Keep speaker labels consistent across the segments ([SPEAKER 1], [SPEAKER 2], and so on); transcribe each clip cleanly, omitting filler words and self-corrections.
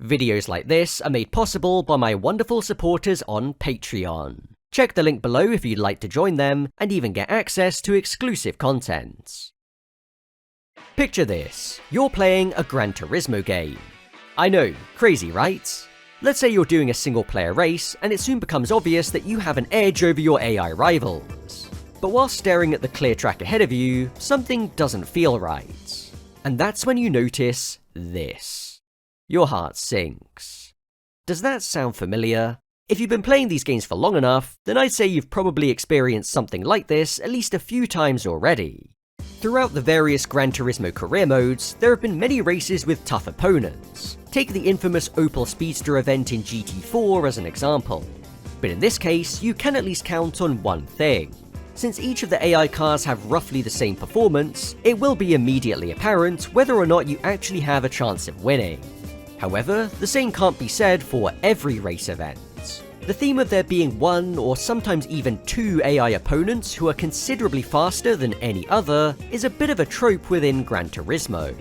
[SPEAKER 1] Videos like this are made possible by my wonderful supporters on Patreon. Check the link below if you'd like to join them, and even get access to exclusive content. Picture this, you're playing a Gran Turismo game. I know, crazy right? Let's say you're doing a single player race, and it soon becomes obvious that you have an edge over your AI rivals. But while staring at the clear track ahead of you, something doesn't feel right. And that's when you notice this. Your heart sinks. Does that sound familiar? If you've been playing these games for long enough, then I'd say you've probably experienced something like this at least a few times already. Throughout the various Gran Turismo career modes, there have been many races with tough opponents. Take the infamous Opel Speedster event in GT4 as an example. But in this case, you can at least count on one thing. Since each of the AI cars have roughly the same performance, it will be immediately apparent whether or not you actually have a chance of winning. However, the same can't be said for every race event. The theme of there being one or sometimes even two AI opponents who are considerably faster than any other is a bit of a trope within Gran Turismo.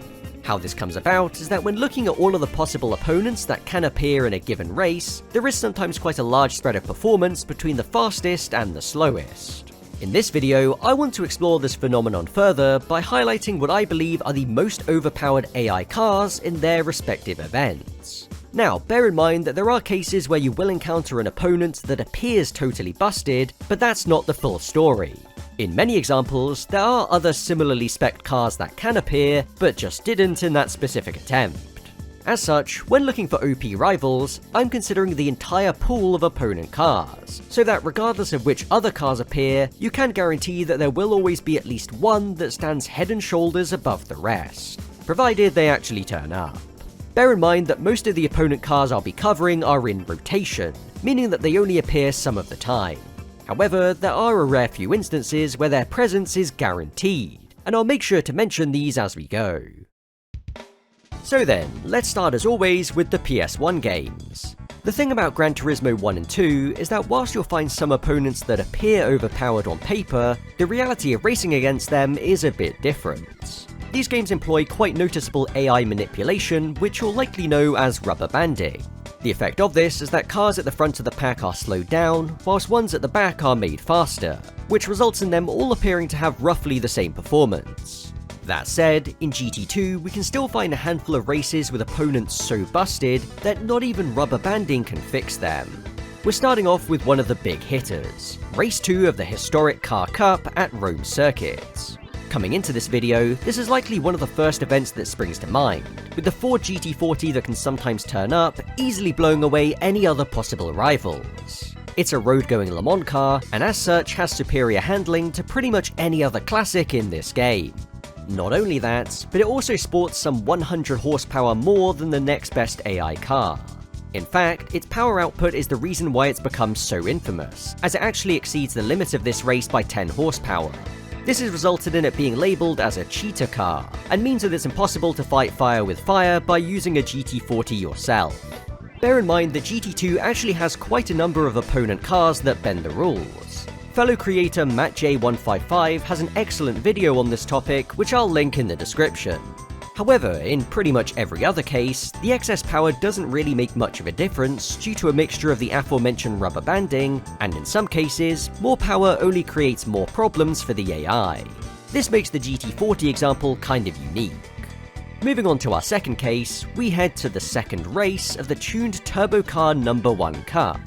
[SPEAKER 1] How this comes about is that when looking at all of the possible opponents that can appear in a given race, there is sometimes quite a large spread of performance between the fastest and the slowest. In this video, I want to explore this phenomenon further by highlighting what I believe are the most overpowered AI cars in their respective events. Now, bear in mind that there are cases where you will encounter an opponent that appears totally busted, but that's not the full story. In many examples, there are other similarly spec'd cars that can appear, but just didn't in that specific attempt. As such, when looking for OP rivals, I'm considering the entire pool of opponent cars, so that regardless of which other cars appear, you can guarantee that there will always be at least one that stands head and shoulders above the rest, provided they actually turn up. Bear in mind that most of the opponent cars I'll be covering are in rotation, meaning that they only appear some of the time. However, there are a rare few instances where their presence is guaranteed, and I'll make sure to mention these as we go. So then, let's start as always with the PS1 games. The thing about Gran Turismo 1 and 2 is that whilst you'll find some opponents that appear overpowered on paper, the reality of racing against them is a bit different. These games employ quite noticeable AI manipulation, which you'll likely know as rubber banding. The effect of this is that cars at the front of the pack are slowed down, whilst ones at the back are made faster, which results in them all appearing to have roughly the same performance. That said, in GT2 we can still find a handful of races with opponents so busted that not even rubber banding can fix them. We're starting off with one of the big hitters, Race 2 of the historic Car Cup at Rome Circuit. Coming into this video, this is likely one of the first events that springs to mind, with the Ford GT40 that can sometimes turn up, easily blowing away any other possible rivals. It's a road-going Le Mans car, and as such has superior handling to pretty much any other classic in this game. Not only that, but it also sports some 100 horsepower more than the next best AI car. In fact, its power output is the reason why it's become so infamous, as it actually exceeds the limit of this race by 10 horsepower. This has resulted in it being labelled as a cheater car, and means that it's impossible to fight fire with fire by using a GT40 yourself. Bear in mind that GT2 actually has quite a number of opponent cars that bend the rules. Fellow creator MattJ155 has an excellent video on this topic, which I'll link in the description. However, in pretty much every other case, the excess power doesn't really make much of a difference due to a mixture of the aforementioned rubber banding, and in some cases, more power only creates more problems for the AI. This makes the GT40 example kind of unique. Moving on to our second case, we head to the second race of the tuned Turbo Car No. 1 Cup.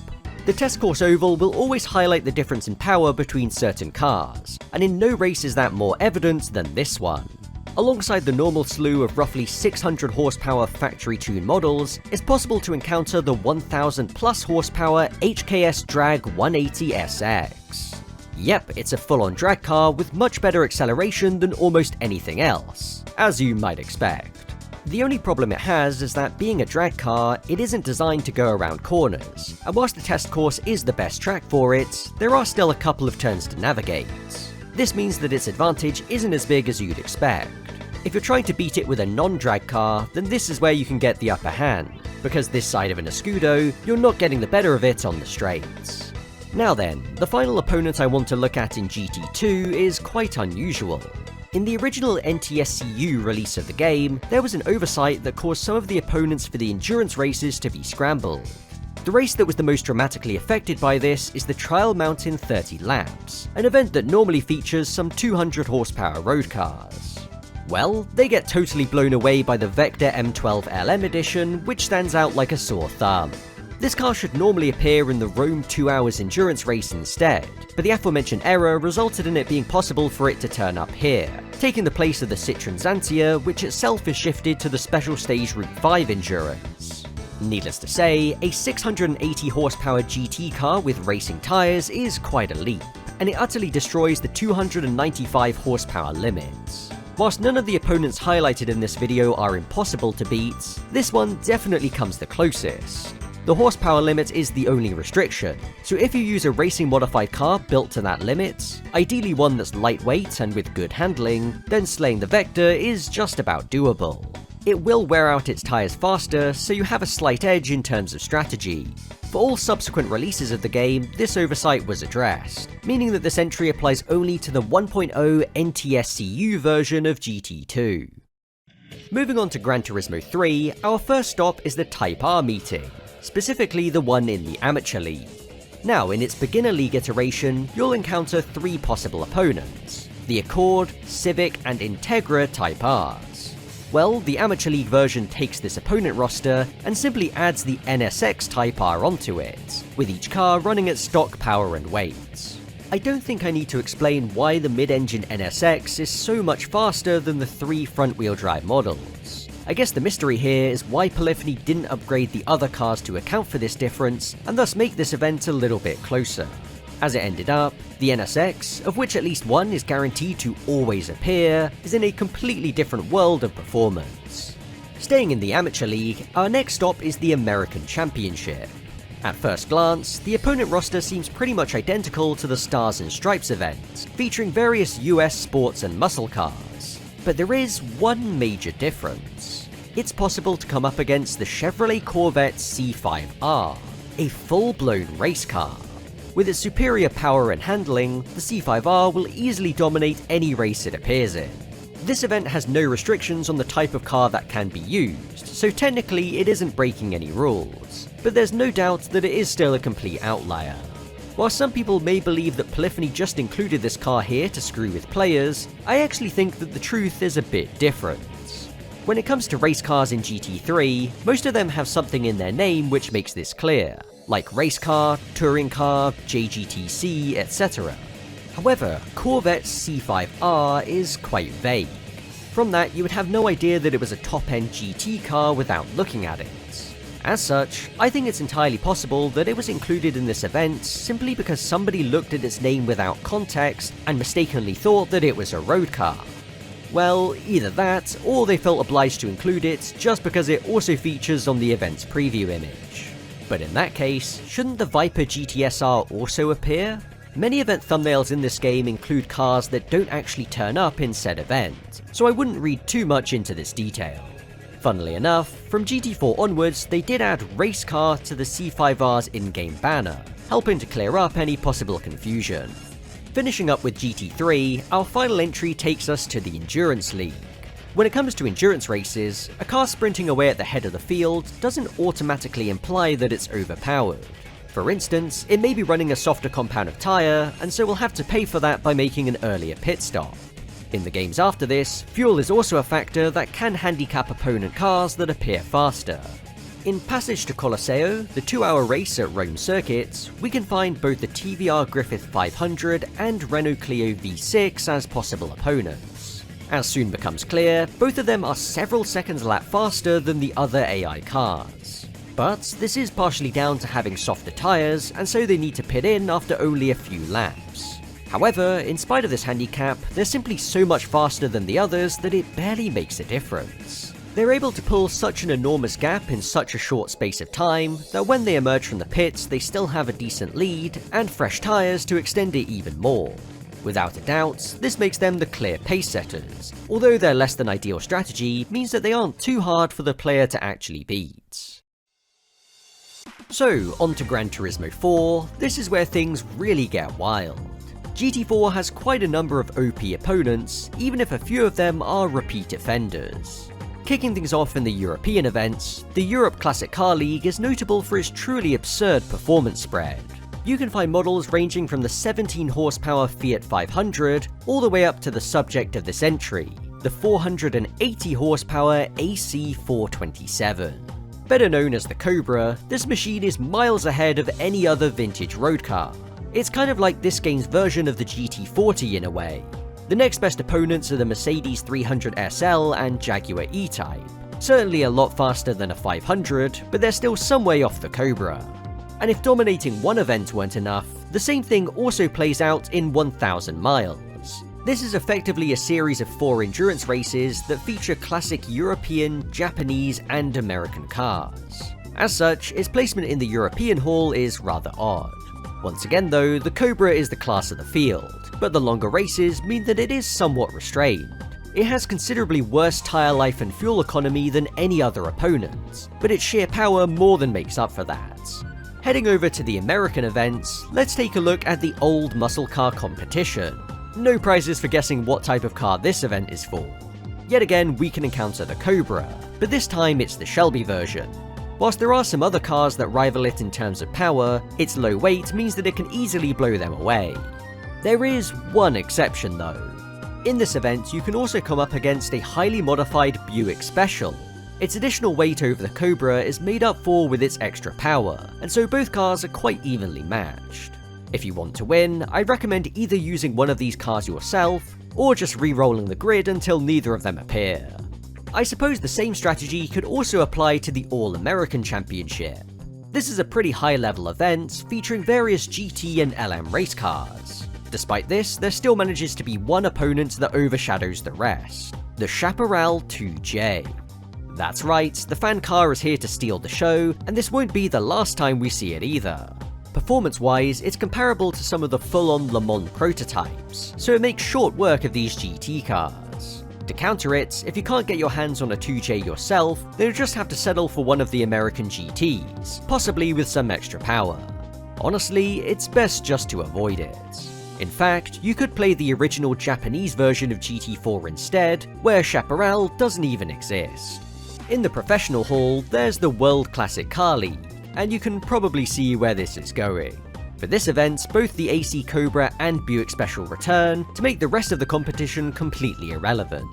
[SPEAKER 1] The test course oval will always highlight the difference in power between certain cars, and in no race is that more evident than this one. Alongside the normal slew of roughly 600 horsepower factory-tuned models, it's possible to encounter the 1000 plus horsepower HKS Drag 180 SX. Yep, it's a full-on drag car with much better acceleration than almost anything else, as you might expect. The only problem it has is that being a drag car, it isn't designed to go around corners, and whilst the test course is the best track for it, there are still a couple of turns to navigate. This means that its advantage isn't as big as you'd expect. If you're trying to beat it with a non-drag car, then this is where you can get the upper hand, because this side of an Escudo, you're not getting the better of it on the straights. Now then, the final opponent I want to look at in GT2 is quite unusual. In the original NTSCU release of the game, there was an oversight that caused some of the opponents for the endurance races to be scrambled. The race that was the most dramatically affected by this is the Trial Mountain 30 Laps, an event that normally features some 200 horsepower road cars. Well, they get totally blown away by the Vector M12 LM edition, which stands out like a sore thumb. This car should normally appear in the Rome 2 Hours endurance race instead, but the aforementioned error resulted in it being possible for it to turn up here, taking the place of the Citroen Xantia, which itself is shifted to the special stage Route 5 endurance. Needless to say, a 680 horsepower GT car with racing tyres is quite a leap, and it utterly destroys the 295 horsepower limits. Whilst none of the opponents highlighted in this video are impossible to beat, this one definitely comes the closest. The horsepower limit is the only restriction, so if you use a racing modified car built to that limit, ideally one that's lightweight and with good handling, then slaying the Vector is just about doable. It will wear out its tyres faster, so you have a slight edge in terms of strategy. For all subsequent releases of the game, this oversight was addressed, meaning that this entry applies only to the 1.0 NTSCU version of GT2. Moving on to Gran Turismo 3, our first stop is the Type R meeting, specifically the one in the Amateur League. Now, in its Beginner League iteration, you'll encounter 3 possible opponents: the Accord, Civic, and Integra Type Rs. Well, the Amateur League version takes this opponent roster and simply adds the NSX Type R onto it, with each car running at stock power and weight. I don't think I need to explain why the mid-engine NSX is so much faster than the 3 front-wheel drive models. I guess the mystery here is why Polyphony didn't upgrade the other cars to account for this difference, and thus make this event a little bit closer. As it ended up, the NSX, of which at least one is guaranteed to always appear, is in a completely different world of performance. Staying in the Amateur League, our next stop is the American Championship. At first glance, the opponent roster seems pretty much identical to the Stars and Stripes event, featuring various US sports and muscle cars. But there is one major difference. It's possible to come up against the Chevrolet Corvette C5R, a full-blown race car. With its superior power and handling, the C5R will easily dominate any race it appears in. This event has no restrictions on the type of car that can be used, so technically it isn't breaking any rules, but there's no doubt that it is still a complete outlier. While some people may believe that Polyphony just included this car here to screw with players, I actually think that the truth is a bit different. When it comes to race cars in GT3, most of them have something in their name which makes this clear, like race car, touring car, JGTC, etc. However, Corvette's C5R is quite vague. From that, you would have no idea that it was a top-end GT car without looking at it. As such, I think it's entirely possible that it was included in this event simply because somebody looked at its name without context and mistakenly thought that it was a road car. Well, either that, or they felt obliged to include it just because it also features on the event's preview image. But in that case, shouldn't the Viper GTSR also appear? Many event thumbnails in this game include cars that don't actually turn up in said event, so I wouldn't read too much into this detail. Funnily enough, from GT4 onwards, they did add race car to the C5R's in-game banner, helping to clear up any possible confusion. Finishing up with GT3, our final entry takes us to the Endurance League. When it comes to endurance races, a car sprinting away at the head of the field doesn't automatically imply that it's overpowered. For instance, it may be running a softer compound of tyre, and so will have to pay for that by making an earlier pit stop. In the games after this, fuel is also a factor that can handicap opponent cars that appear faster. In Passage to Colosseo, the 2-hour race at Rome circuits, we can find both the TVR Griffith 500 and Renault Clio V6 as possible opponents. As soon becomes clear, both of them are several seconds a lap faster than the other AI cars. But this is partially down to having softer tyres, and so they need to pit in after only a few laps. However, in spite of this handicap, they're simply so much faster than the others that it barely makes a difference. They're able to pull such an enormous gap in such a short space of time that when they emerge from the pits they still have a decent lead and fresh tyres to extend it even more. Without a doubt, this makes them the clear pace setters, although their less than ideal strategy means that they aren't too hard for the player to actually beat. So, on to Gran Turismo 4, this is where things really get wild. GT4 has quite a number of OP opponents, even if a few of them are repeat offenders. Kicking things off in the European events, the Europe Classic Car League is notable for its truly absurd performance spread. You can find models ranging from the 17 horsepower Fiat 500 all the way up to the subject of this entry, the 480 horsepower AC 427. Better known as the Cobra, this machine is miles ahead of any other vintage road car. It's kind of like this game's version of the GT40 in a way. The next best opponents are the Mercedes 300 SL and Jaguar E-Type. Certainly a lot faster than a 500, but they're still some way off the Cobra. And if dominating one event weren't enough, the same thing also plays out in 1000 miles. This is effectively a series of 4 endurance races that feature classic European, Japanese, and American cars. As such, its placement in the European Hall is rather odd. Once again though, the Cobra is the class of the field, but the longer races mean that it is somewhat restrained. It has considerably worse tyre life and fuel economy than any other opponent, but its sheer power more than makes up for that. Heading over to the American events, let's take a look at the old muscle car competition. No prizes for guessing what type of car this event is for. Yet again, we can encounter the Cobra, but this time it's the Shelby version. Whilst there are some other cars that rival it in terms of power, its low weight means that it can easily blow them away. There is one exception though. In this event, you can also come up against a highly modified Buick Special. Its additional weight over the Cobra is made up for with its extra power, and so both cars are quite evenly matched. If you want to win, I'd recommend either using one of these cars yourself, or just re-rolling the grid until neither of them appear. I suppose the same strategy could also apply to the All-American Championship. This is a pretty high-level event, featuring various GT and LM race cars. Despite this, there still manages to be one opponent that overshadows the rest, the Chaparral 2J. That's right, the fan car is here to steal the show, and this won't be the last time we see it either. Performance-wise, it's comparable to some of the full-on Le Mans prototypes, so it makes short work of these GT cars. To counter it, if you can't get your hands on a 2J yourself, then you'll just have to settle for one of the American GTs, possibly with some extra power. Honestly, it's best just to avoid it. In fact, you could play the original Japanese version of GT4 instead, where Chaparral doesn't even exist. In the professional hall, there's the World Classic Car League, and you can probably see where this is going. For this event, both the AC Cobra and Buick Special return to make the rest of the competition completely irrelevant.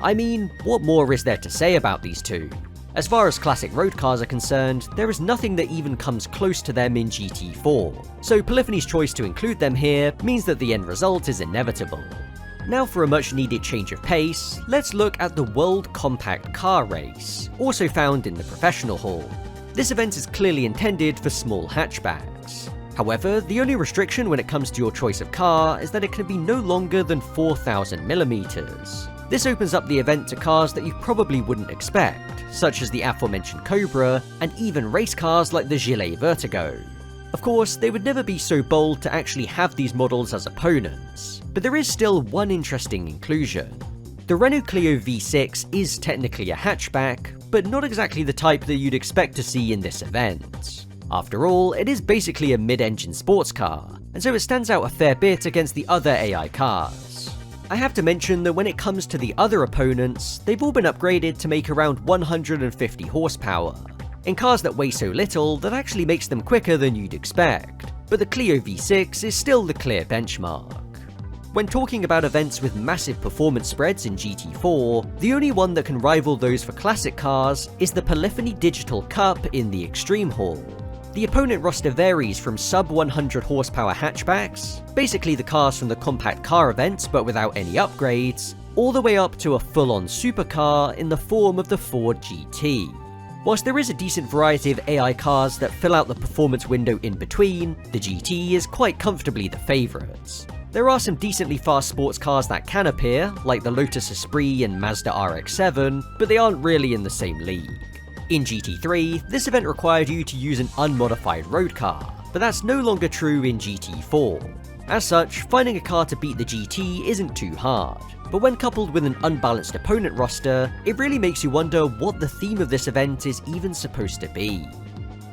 [SPEAKER 1] I mean, what more is there to say about these two? As far as classic road cars are concerned, there is nothing that even comes close to them in GT4, so Polyphony's choice to include them here means that the end result is inevitable. Now for a much needed change of pace, let's look at the World Compact Car Race, also found in the professional hall. This event is clearly intended for small hatchbacks. However, the only restriction when it comes to your choice of car is that it can be no longer than 4,000mm. This opens up the event to cars that you probably wouldn't expect, such as the aforementioned Cobra, and even race cars like the Gillet Vertigo. Of course, they would never be so bold to actually have these models as opponents, but there is still one interesting inclusion. The Renault Clio V6 is technically a hatchback, but not exactly the type that you'd expect to see in this event. After all, it is basically a mid-engine sports car, and so it stands out a fair bit against the other AI cars. I have to mention that when it comes to the other opponents, they've all been upgraded to make around 150 horsepower, in cars that weigh so little that actually makes them quicker than you'd expect, but the Clio V6 is still the clear benchmark. When talking about events with massive performance spreads in GT4, the only one that can rival those for classic cars is the Polyphony Digital Cup in the Extreme Hall. The opponent roster varies from sub 100 horsepower hatchbacks, basically the cars from the compact car event but without any upgrades, all the way up to a full-on supercar in the form of the Ford GT. Whilst there is a decent variety of AI cars that fill out the performance window in between, the GT is quite comfortably the favourite. There are some decently fast sports cars that can appear, like the Lotus Esprit and Mazda RX-7, but they aren't really in the same league. In GT3, this event required you to use an unmodified road car, but that's no longer true in GT4. As such, finding a car to beat the GT isn't too hard, but when coupled with an unbalanced opponent roster, it really makes you wonder what the theme of this event is even supposed to be.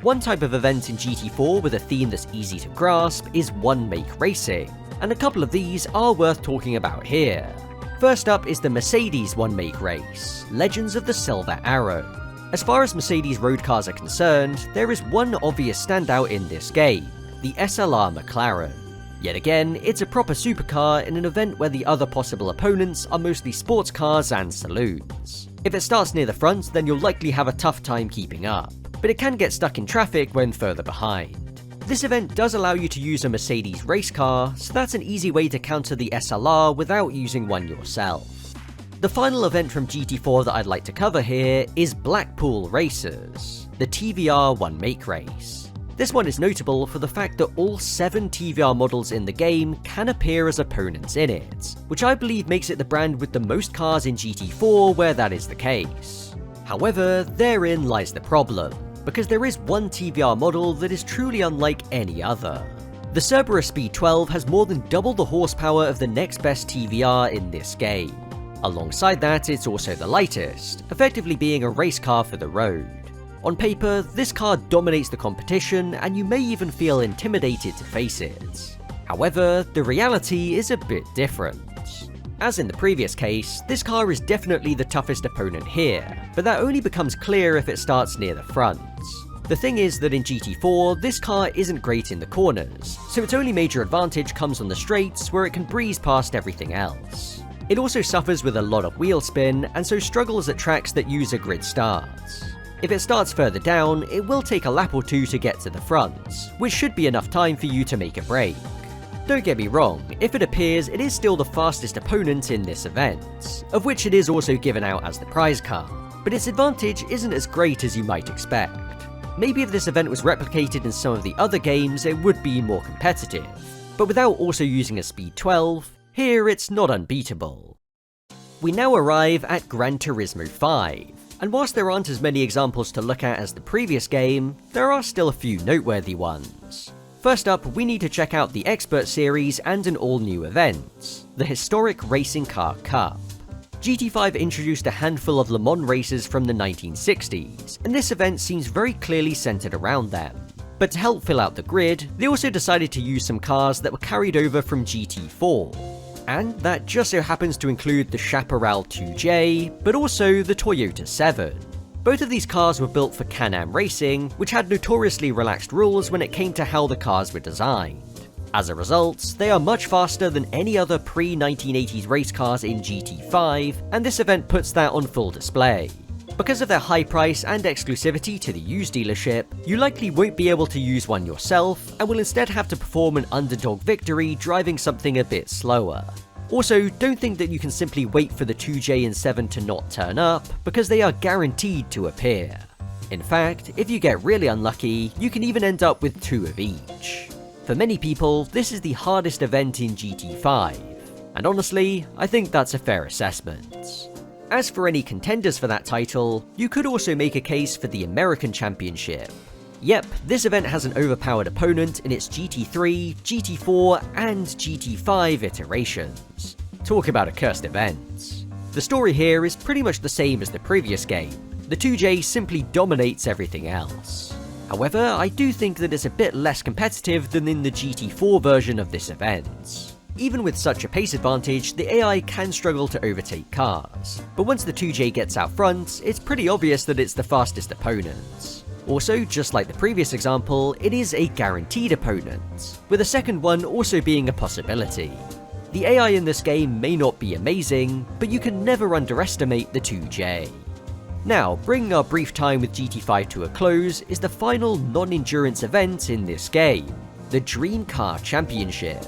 [SPEAKER 1] One type of event in GT4 with a theme that's easy to grasp is one-make racing, and a couple of these are worth talking about here. First up is the Mercedes one-make race, Legends of the Silver Arrow. As far as Mercedes road cars are concerned, there is one obvious standout in this game, the SLR McLaren. Yet again, it's a proper supercar in an event where the other possible opponents are mostly sports cars and saloons. If it starts near the front, then you'll likely have a tough time keeping up, but it can get stuck in traffic when further behind. This event does allow you to use a Mercedes race car, so that's an easy way to counter the SLR without using one yourself. The final event from GT4 that I'd like to cover here is Blackpool Racers, the TVR one-make race. This one is notable for the fact that all 7 TVR models in the game can appear as opponents in it, which I believe makes it the brand with the most cars in GT4 where that is the case. However, therein lies the problem, because there is one TVR model that is truly unlike any other. The Cerberus Speed 12 has more than double the horsepower of the next best TVR in this game. Alongside that, it's also the lightest, effectively being a race car for the road. On paper, this car dominates the competition, and you may even feel intimidated to face it. However, the reality is a bit different. As in the previous case, this car is definitely the toughest opponent here, but that only becomes clear if it starts near the front. The thing is that in GT4, this car isn't great in the corners, so its only major advantage comes on the straights where it can breeze past everything else. It also suffers with a lot of wheel spin, and so struggles at tracks that use a grid start. If it starts further down, it will take a lap or two to get to the front, which should be enough time for you to make a break. Don't get me wrong, if it appears, it is still the fastest opponent in this event, of which it is also given out as the prize car, but its advantage isn't as great as you might expect. Maybe if this event was replicated in some of the other games, it would be more competitive, but without also using a Speed 12, here it's not unbeatable. We now arrive at Gran Turismo 5. And whilst there aren't as many examples to look at as the previous game, there are still a few noteworthy ones. First up, we need to check out the Expert Series and an all-new event, the Historic Racing Car Cup. GT5 introduced a handful of Le Mans races from the 1960s, and this event seems very clearly centered around them. But to help fill out the grid, they also decided to use some cars that were carried over from GT4. And that just so happens to include the Chaparral 2J, but also the Toyota 7. Both of these cars were built for Can-Am Racing, which had notoriously relaxed rules when it came to how the cars were designed. As a result, they are much faster than any other pre-1980s race cars in GT5, and this event puts that on full display. Because of their high price and exclusivity to the used dealership, you likely won't be able to use one yourself, and will instead have to perform an underdog victory driving something a bit slower. Also, don't think that you can simply wait for the 2J and 7 to not turn up, because they are guaranteed to appear. In fact, if you get really unlucky, you can even end up with 2 of each. For many people, this is the hardest event in GT5, and honestly, I think that's a fair assessment. As for any contenders for that title, you could also make a case for the American Championship. Yep, this event has an overpowered opponent in its GT3, GT4, and GT5 iterations. Talk about a cursed event. The story here is pretty much the same as the previous game. The 2J simply dominates everything else. However, I do think that it's a bit less competitive than in the GT4 version of this event. Even with such a pace advantage, the AI can struggle to overtake cars, but once the 2J gets out front, it's pretty obvious that it's the fastest opponent. Also, just like the previous example, it is a guaranteed opponent, with a second one also being a possibility. The AI in this game may not be amazing, but you can never underestimate the 2J. Now, bringing our brief time with GT5 to a close is the final non-endurance event in this game, the Dream Car Championship.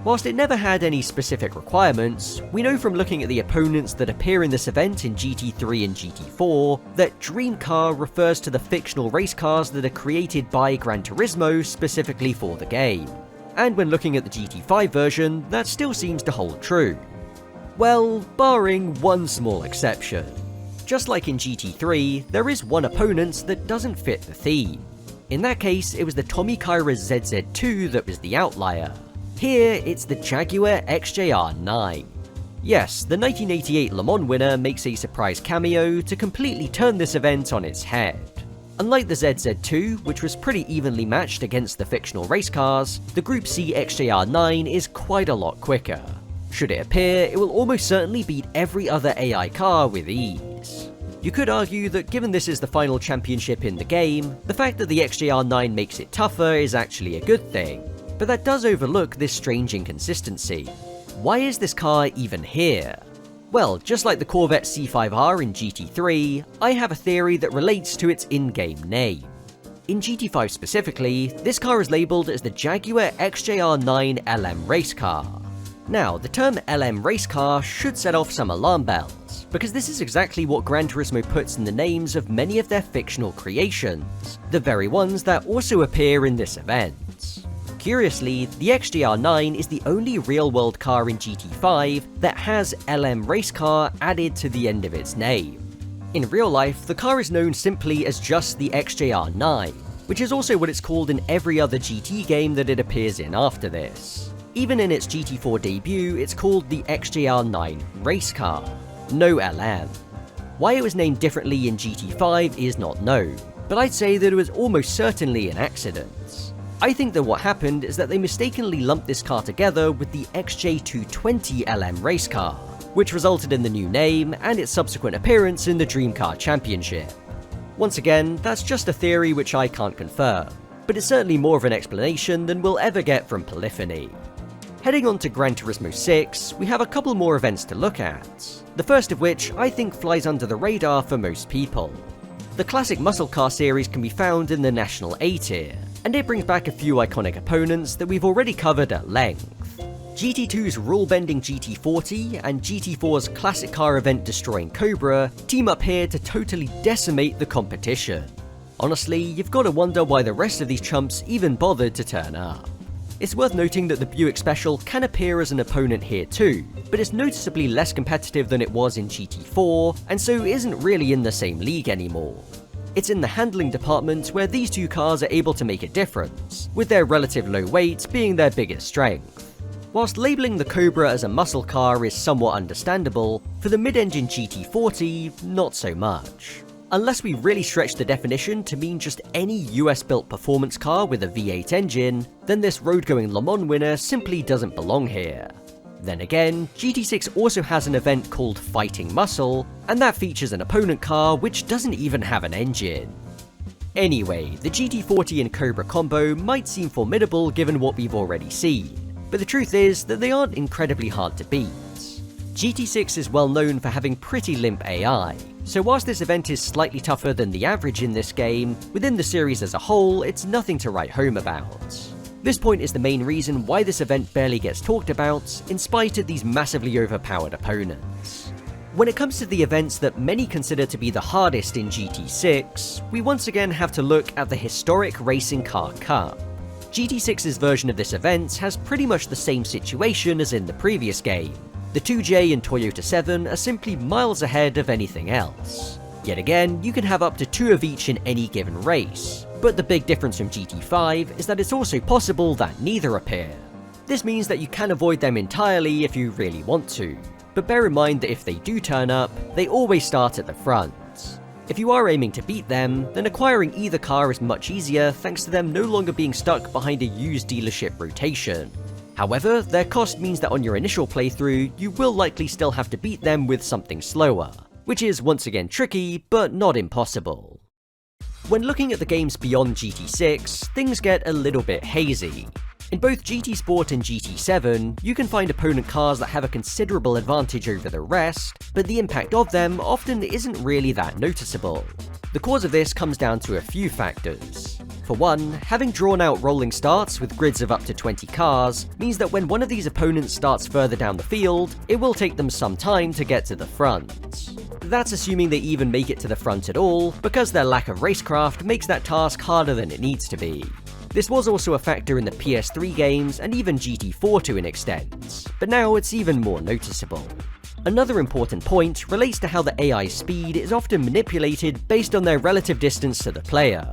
[SPEAKER 1] Whilst it never had any specific requirements, we know from looking at the opponents that appear in this event in GT3 and GT4 that Dream Car refers to the fictional race cars that are created by Gran Turismo specifically for the game. And when looking at the GT5 version, that still seems to hold true. Well, barring one small exception. Just like in GT3, there is one opponent that doesn't fit the theme. In that case, it was the Tommy Kaira ZZ2 that was the outlier. Here, it's the Jaguar XJR9. Yes, the 1988 Le Mans winner makes a surprise cameo to completely turn this event on its head. Unlike the ZZ2, which was pretty evenly matched against the fictional race cars, the Group C XJR9 is quite a lot quicker. Should it appear, it will almost certainly beat every other AI car with ease. You could argue that given this is the final championship in the game, the fact that the XJR9 makes it tougher is actually a good thing, but that does overlook this strange inconsistency. Why is this car even here? Well, just like the Corvette C5R in GT3, I have a theory that relates to its in-game name. In GT5 specifically, this car is labelled as the Jaguar XJR9 LM race car. Now, the term LM race car should set off some alarm bells, because this is exactly what Gran Turismo puts in the names of many of their fictional creations, the very ones that also appear in this event. Curiously, the XJR9 is the only real-world car in GT5 that has LM race car added to the end of its name. In real life, the car is known simply as just the XJR9, which is also what it's called in every other GT game that it appears in after this. Even in its GT4 debut, it's called the XJR9 race car, no LM. Why it was named differently in GT5 is not known, but I'd say that it was almost certainly an accident. I think that what happened is that they mistakenly lumped this car together with the XJ220 LM race car, which resulted in the new name and its subsequent appearance in the Dream Car Championship. Once again, that's just a theory which I can't confirm, but it's certainly more of an explanation than we'll ever get from Polyphony. Heading on to Gran Turismo 6, we have a couple more events to look at, the first of which I think flies under the radar for most people. The classic muscle car series can be found in the National A tier, and it brings back a few iconic opponents that we've already covered at length. GT2's rule-bending GT40 and GT4's classic car event destroying Cobra team up here to totally decimate the competition. Honestly, you've got to wonder why the rest of these chumps even bothered to turn up. It's worth noting that the Buick Special can appear as an opponent here too, but it's noticeably less competitive than it was in GT4, and so isn't really in the same league anymore. It's in the handling department where these two cars are able to make a difference, with their relative low weight being their biggest strength. Whilst labelling the Cobra as a muscle car is somewhat understandable, for the mid-engine GT40, not so much. Unless we really stretch the definition to mean just any US-built performance car with a V8 engine, then this road-going Le Mans winner simply doesn't belong here. Then again, GT6 also has an event called Fighting Muscle, and that features an opponent car which doesn't even have an engine. Anyway, the GT40 and Cobra combo might seem formidable given what we've already seen, but the truth is that they aren't incredibly hard to beat. GT6 is well known for having pretty limp AI, so whilst this event is slightly tougher than the average in this game, within the series as a whole, it's nothing to write home about. This point is the main reason why this event barely gets talked about, in spite of these massively overpowered opponents. When it comes to the events that many consider to be the hardest in GT6, we once again have to look at the historic Racing Car Cup. GT6's version of this event has pretty much the same situation as in the previous game. The 2J and Toyota 7 are simply miles ahead of anything else. Yet again, you can have up to 2 of each in any given race, but the big difference from GT5 is that it's also possible that neither appear. This means that you can avoid them entirely if you really want to, but bear in mind that if they do turn up, they always start at the front. If you are aiming to beat them, then acquiring either car is much easier thanks to them no longer being stuck behind a used dealership rotation. However, their cost means that on your initial playthrough, you will likely still have to beat them with something slower, which is once again tricky, but not impossible. When looking at the games beyond GT6, things get a little bit hazy. In both GT Sport and GT7, you can find opponent cars that have a considerable advantage over the rest, but the impact of them often isn't really that noticeable. The cause of this comes down to a few factors. For one, having drawn out rolling starts with grids of up to 20 cars means that when one of these opponents starts further down the field, it will take them some time to get to the front. That's assuming they even make it to the front at all, because their lack of racecraft makes that task harder than it needs to be. This was also a factor in the PS3 games and even GT4 to an extent, but now it's even more noticeable. Another important point relates to how the AI's speed is often manipulated based on their relative distance to the player.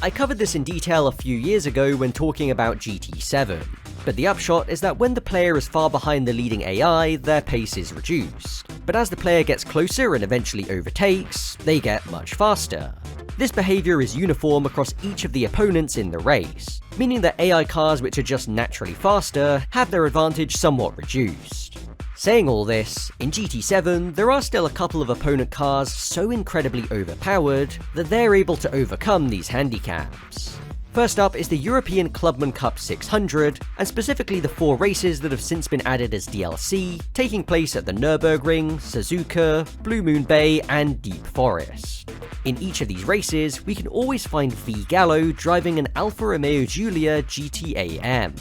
[SPEAKER 1] I covered this in detail a few years ago when talking about GT7, but the upshot is that when the player is far behind the leading AI, their pace is reduced. But as the player gets closer and eventually overtakes, they get much faster. This behaviour is uniform across each of the opponents in the race, meaning that AI cars which are just naturally faster have their advantage somewhat reduced. Saying all this, in GT7 there are still a couple of opponent cars so incredibly overpowered that they're able to overcome these handicaps. First up is the European Clubman Cup 600, and specifically the 4 races that have since been added as DLC, taking place at the Nürburgring, Suzuka, Blue Moon Bay, and Deep Forest. In each of these races, we can always find V Gallo driving an Alfa Romeo Giulia GT-AM.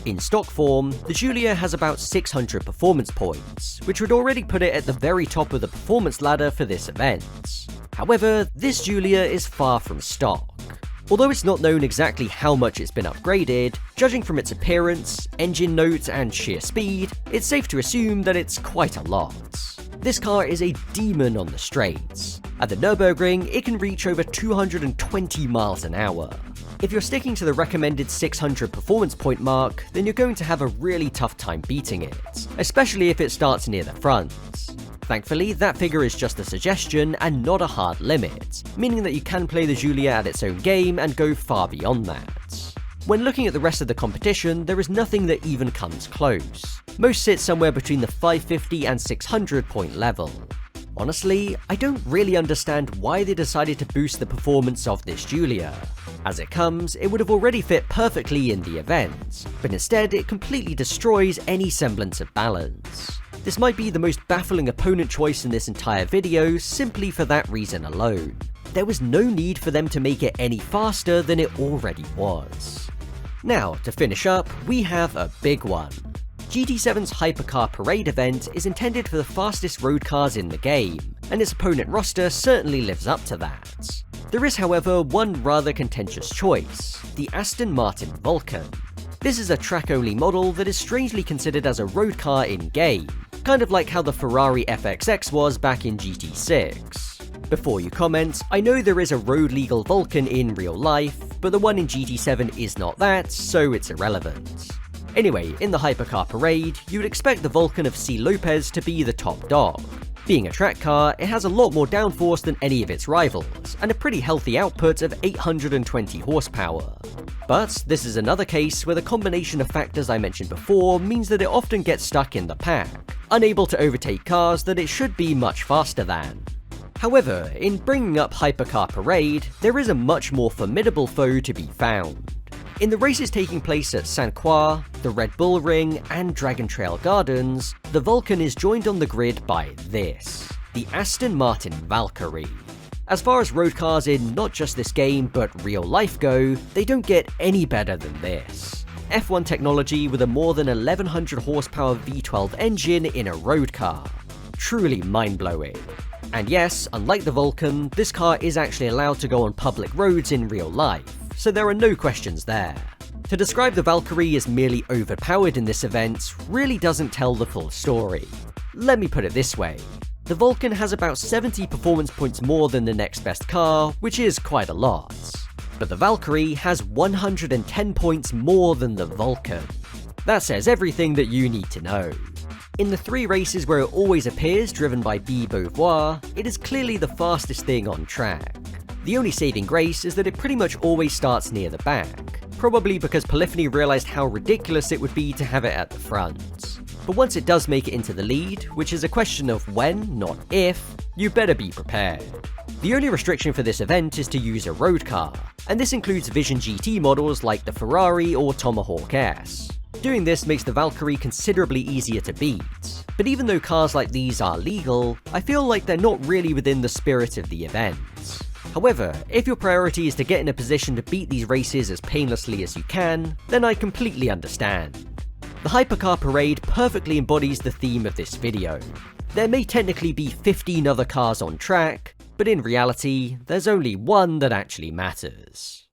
[SPEAKER 1] In stock form, the Giulia has about 600 performance points, which would already put it at the very top of the performance ladder for this event. However, this Giulia is far from stock. Although it's not known exactly how much it's been upgraded, judging from its appearance, engine note, and sheer speed, it's safe to assume that it's quite a lot. This car is a demon on the straights. At the Nürburgring, it can reach over 220 miles an hour. If you're sticking to the recommended 600 performance point mark, then you're going to have a really tough time beating it, especially if it starts near the front. Thankfully, that figure is just a suggestion and not a hard limit, meaning that you can play the Giulia at its own game and go far beyond that. When looking at the rest of the competition, there is nothing that even comes close. Most sit somewhere between the 550 and 600 point level. Honestly, I don't really understand why they decided to boost the performance of this Giulia. As it comes, it would have already fit perfectly in the event, but instead it completely destroys any semblance of balance. This might be the most baffling opponent choice in this entire video simply for that reason alone. There was no need for them to make it any faster than it already was. Now, to finish up, we have a big one. GT7's Hypercar Parade event is intended for the fastest road cars in the game, and its opponent roster certainly lives up to that. There is, however, one rather contentious choice, the Aston Martin Vulcan. This is a track-only model that is strangely considered as a road car in-game, kind of like how the Ferrari FXX was back in GT6. Before you comment, I know there is a road-legal Vulcan in real life, but the one in GT7 is not that, so it's irrelevant. Anyway, in the Hypercar Parade, you would expect the Vulcan of C. Lopez to be the top dog. Being a track car, it has a lot more downforce than any of its rivals, and a pretty healthy output of 820 horsepower. But this is another case where the combination of factors I mentioned before means that it often gets stuck in the pack, unable to overtake cars that it should be much faster than. However, in bringing up Hypercar Parade, there is a much more formidable foe to be found. In the races taking place at Saint Croix, the Red Bull Ring, and Dragon Trail Gardens, the Vulcan is joined on the grid by this, the Aston Martin Valkyrie. As far as road cars in not just this game but real life go, they don't get any better than this. F1 technology with a more than 1100 horsepower V12 engine in a road car. Truly mind-blowing. And yes, unlike the Vulcan, this car is actually allowed to go on public roads in real life, so there are no questions there. To describe the Valkyrie as merely overpowered in this event really doesn't tell the full story. Let me put it this way. The Vulcan has about 70 performance points more than the next best car, which is quite a lot. But the Valkyrie has 110 points more than the Vulcan. That says everything that you need to know. In the 3 races where it always appears driven by B. Beauvoir, it is clearly the fastest thing on track. The only saving grace is that it pretty much always starts near the back, probably because Polyphony realised how ridiculous it would be to have it at the front. But once it does make it into the lead, which is a question of when, not if, you better be prepared. The only restriction for this event is to use a road car, and this includes Vision GT models like the Ferrari or Tomahawk S. Doing this makes the Valkyrie considerably easier to beat, but even though cars like these are legal, I feel like they're not really within the spirit of the event. However, if your priority is to get in a position to beat these races as painlessly as you can, then I completely understand. The Hypercar Parade perfectly embodies the theme of this video. There may technically be 15 other cars on track, but in reality, there's only one that actually matters.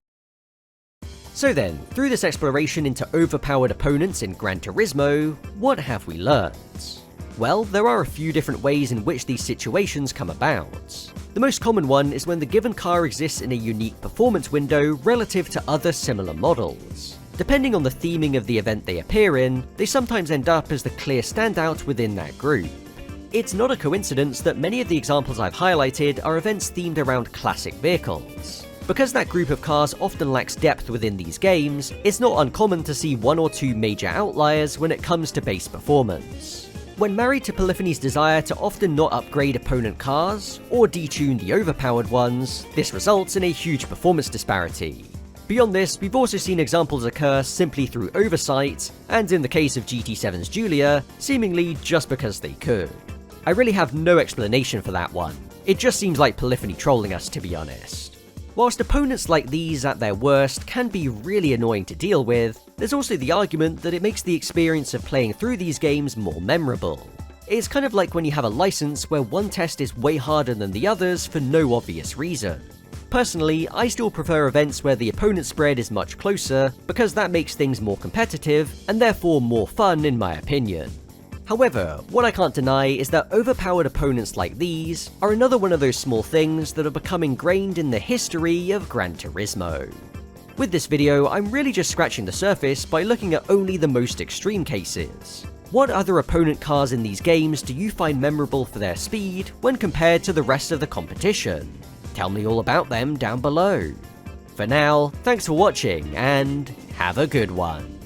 [SPEAKER 1] So then, through this exploration into overpowered opponents in Gran Turismo, what have we learned? Well, there are a few different ways in which these situations come about. The most common one is when the given car exists in a unique performance window relative to other similar models. Depending on the theming of the event they appear in, they sometimes end up as the clear standout within that group. It's not a coincidence that many of the examples I've highlighted are events themed around classic vehicles. Because that group of cars often lacks depth within these games, it's not uncommon to see one or two major outliers when it comes to base performance. When married to Polyphony's desire to often not upgrade opponent cars, or detune the overpowered ones, this results in a huge performance disparity. Beyond this, we've also seen examples occur simply through oversight, and in the case of GT7's Julia, seemingly just because they could. I really have no explanation for that one. It just seems like Polyphony trolling us, to be honest. Whilst opponents like these at their worst can be really annoying to deal with, there's also the argument that it makes the experience of playing through these games more memorable. It's kind of like when you have a license where one test is way harder than the others for no obvious reason. Personally, I still prefer events where the opponent spread is much closer, because that makes things more competitive, and therefore more fun in my opinion. However, what I can't deny is that overpowered opponents like these are another one of those small things that have become ingrained in the history of Gran Turismo. With this video, I'm really just scratching the surface by looking at only the most extreme cases. What other opponent cars in these games do you find memorable for their speed when compared to the rest of the competition? Tell me all about them down below. For now, thanks for watching and have a good one.